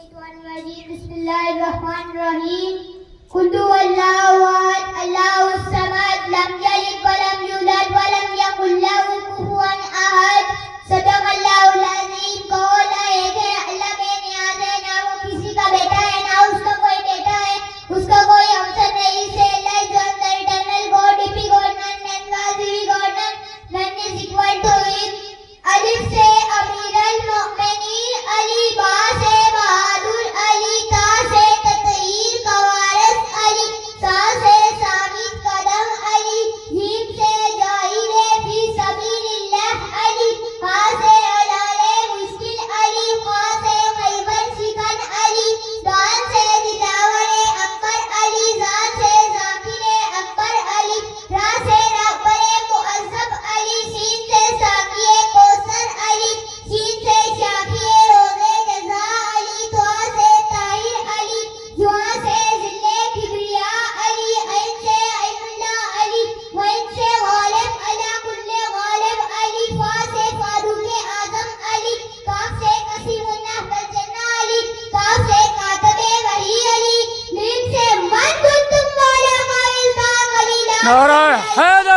Bismillahirrahmanirrahim. Qul huwallahu ahad, Allahus samad, lam yalid wa lam yulad wa lam yakul lahu kufuwan ahad. Sadaqallahul azim. कहो ला एक है, अल्लाह बेनियाज़ है, ना वो किसी का बेटा है ना उसका कोई बेटा है, उसका कोई हमसर नहीं से Allah is one, the eternal God, begotten and invisible God, none is equal to him. Alif से अमीर al-मुमिनीन, अली बा से बहादुर, अली ता से ततहीर का वारिस, अली सा से साबित कदम, अली जीम से जाहिर फी सबीलिल्लाह, अली हा से अलाले मुश्किल, अली खा से खैबर शिकन, अली दान से दिलावरे अकबर, अली जा से जाकिरे अकबर, अली रा से रहबरे मुअज़्ज़ब, अली सीन से साकिए कौसर, अली सीन से शाफिए रोज़े जज़ा, अली त्वा से ताहिर, अली जुआ से ज़िल्ले किब्रिया, अली ऐन से ऐनुल्लाह, अली वैन से गालिब अला कुल्ले गालिब, अली फा से फारूक़े आज़म, अली काफ से कसीमुन्नाह वल जन्ना, अली काफ से कातबे वही, अली मीम से मन कुंतुम वाला काइल का कलीला। नारा हैदर